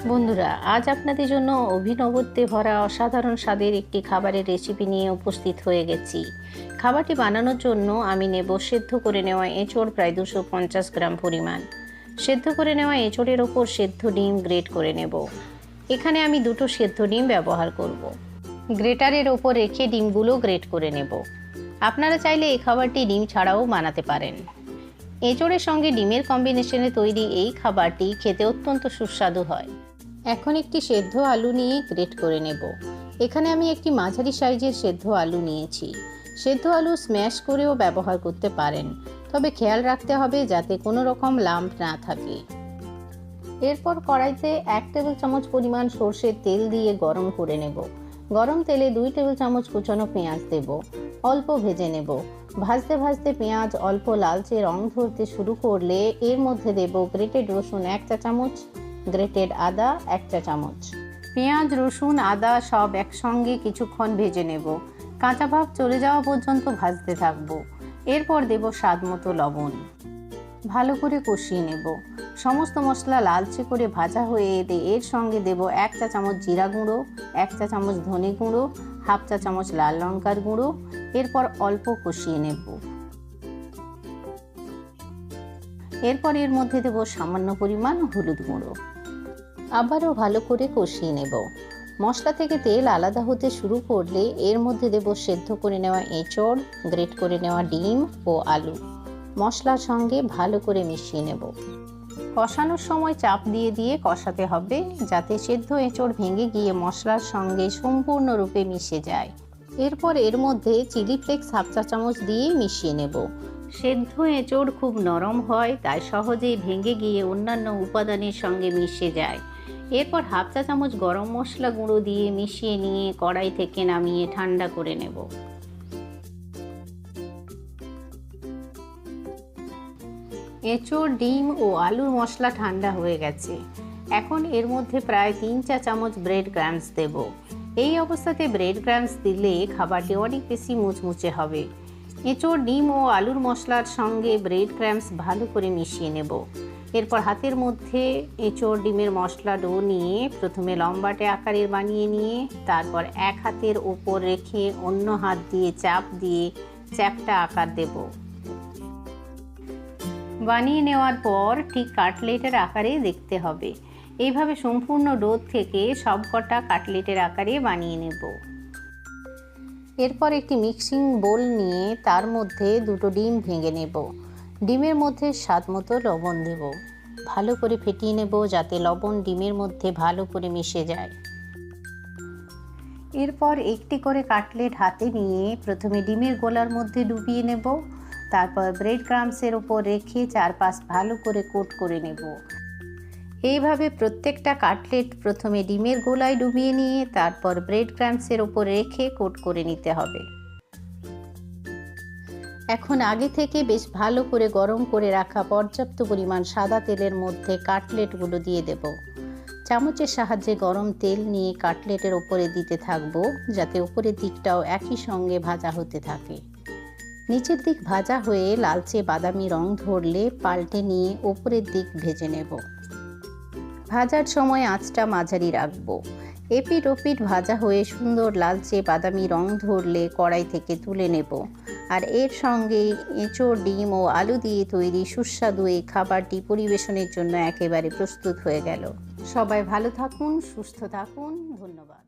বন্ধুরা, আজ আপনাদের জন্য অভিনবত্বে ভরা অসাধারণ স্বাদের একটি খাবারের রেসিপি নিয়ে উপস্থিত হয়ে গেছি। খাবারটি বানানোর জন্য আমি নেব সেদ্ধ করে নেওয়া এঁচোড় প্রায় 250 গ্রাম পরিমাণ। সেদ্ধ করে নেওয়া এঁচোড়ের ওপর সেদ্ধ ডিম গ্রেট করে নেব। এখানে আমি দুটো সেদ্ধ ডিম ব্যবহার করব। গ্রেটারের ওপর রেখে ডিমগুলো গ্রেট করে নেব। আপনারা চাইলে এই খাবারটি ডিম ছাড়াও বানাতে পারেন। এঁচোড়ের সঙ্গে ডিমের কম্বিনেশনে তৈরি এই খাবারটি খেতে অত্যন্ত সুস্বাদু হয়। এখন একটি সেদ্ধ আলু নিয়ে গ্রেট করে নেব। এখানে আমি একটি মাঝারি সাইজের সেদ্ধ আলু নিয়েছি। সেদ্ধ আলু স্ম্যাশ করেও ব্যবহার করতে পারেন, তবে খেয়াল রাখতে হবে যাতে কোনো রকম লাম্প না থাকে। এরপর কড়াইতে 1 টেবিল চামচ পরিমাণ সরষের তেল দিয়ে গরম করে নেব। গরম তেলে 2 টেবিল চামচ কুচানো পেঁয়াজ দেব। অল্প ভেজে নেব। ভাজতে ভাজতে পেঁয়াজ অল্প লালচে রং ধরতে শুরু করলে এর মধ্যে দেব গ্রেটেড রসুন 1 চা চামচ, গ্রেটেড আদা 1 চা চামচ। পেঁয়াজ, রসুন, আদা সব একসঙ্গে কিছুক্ষণ ভেজে নেব। কাঁচা ভাব চলে যাওয়া পর্যন্ত ভাজতে থাকবো। এরপর দেব স্বাদ মতো লবণ। ভালো করে কষিয়ে নেব। সমস্ত মশলা লালচে করে ভাজা হয়ে এলে এর সঙ্গে দেব 1 চা চামচ জিরা গুঁড়ো, 1 চা চামচ ধনে গুঁড়ো, হাফ চা চামচ লাল লঙ্কার গুঁড়ো। এরপর অল্প কষিয়ে নেব। এরপর এর মধ্যে দেব সামান্য পরিমাণ হলুদ গুঁড়ো। আবারও ভালো করে কষিয়ে নেব। মশলা থেকে তেল আলাদা হতে শুরু করলে এর মধ্যে দেব সেদ্ধ করে নেওয়া এঁচোড়, গ্রেট করে নেওয়া ডিম ও আলু। মশলার সঙ্গে ভালো করে মিশিয়ে নেব। কষানোর সময় চাপ দিয়ে দিয়ে কষাতে হবে, যাতে সেদ্ধ এঁচোড় ভেঙে গিয়ে মশলার সঙ্গে সম্পূর্ণরূপে মিশে যায়। এরপর এর মধ্যে চিলি ফ্লেক্স হাফ চা চামচ দিয়ে মিশিয়ে নেব। সেদ্ধ এঁচোড় খুব নরম হয়, তাই সহজেই ভেঙে গিয়ে অন্যান্য উপাদানের সঙ্গে মিশে যায়। এরপর হাফ চা চামচ গরম মশলা গুঁড়ো দিয়ে মিশিয়ে নিয়ে কড়াই থেকে নামিয়ে ঠান্ডা করে নেব। এঁচোড়, ডিম ও আলুর মশলা ঠান্ডা হয়ে গেছে। এখন এর মধ্যে প্রায় 3 চা চামচ ব্রেড ক্রাম্বস দেব। এই অবস্থাতে ব্রেড ক্রাম্বস দিলে খাবারটি অনেক বেশি মুচমুচে হবে। এঁচোড়, ডিম ও আলুর মশলার সঙ্গে ব্রেড ক্রাম্বস ভালো করে মিশিয়ে নেব। এরপর হাতের মধ্যে এঁচোড় ডিমের মশলা ডো নিয়ে প্রথমে লম্বাটে আকারের বানিয়ে নিয়ে তারপর এক হাতের ওপর রেখে অন্য হাত দিয়ে চাপ দিয়ে চ্যাপ্টা আকার দেব। বানিয়ে নেওয়ার পর ঠিক কাটলেটের আকারে দেখতে হবে। এইভাবে সম্পূর্ণ ডো থেকে সবকটা কাটলেটের আকারে বানিয়ে নেব। এরপর একটি মিক্সিং বোল নিয়ে তার মধ্যে দুটো ডিম ভেঙে নেব। ডিমের মধ্যে স্বাদ মতো লবণ দেব। ভালো করে ফেটিয়ে নেব যাতে লবণ ডিমের মধ্যে ভালো করে মিশে যায়। এরপর একটি করে কাটলেট হাতে নিয়ে প্রথমে ডিমের গোলার মধ্যে ডুবিয়ে নেব। তারপর ব্রেড ক্রাম্বসের ওপর রেখে চারপাশ ভালো করে কোট করে নেব। এইভাবে প্রত্যেকটা কাটলেট প্রথমে ডিমের গোলায় ডুবিয়ে নিয়ে তারপর ব্রেড ক্রাম্বসের ওপর রেখে কোট করে নিতে হবে। এখন আগে থেকে বেশ ভালো করে গরম করে রাখা পর্যাপ্ত পরিমাণ সাদা তেলের মধ্যে কাটলেটগুলো দিয়ে দেব। চামচের সাহায্যে গরম তেল নিয়ে কাটলেটের ওপরে দিতে থাকবো, যাতে উপরের দিকটাও একই সঙ্গে ভাজা হতে থাকে। নিচের দিক ভাজা হয়ে লালচে বাদামি রং ধরলে পাল্টে নিয়ে ওপরের দিক ভেজে নেব। ভাজার সময় আঁচটা মাঝারি রাখবো। এপিট ওপিট ভাজা হয়ে সুন্দর লালচে বাদামি রং ধরলে কড়াই থেকে তুলে নেব। আর এর সঙ্গে এঁচোড়, ডিম ও আলু দিয়ে তৈরি সুস্বাদু এই খাবারটি পরিবেশনের জন্য একেবারে প্রস্তুত হয়ে গেল। সবাই ভালো থাকুন, সুস্থ থাকুন। ধন্যবাদ।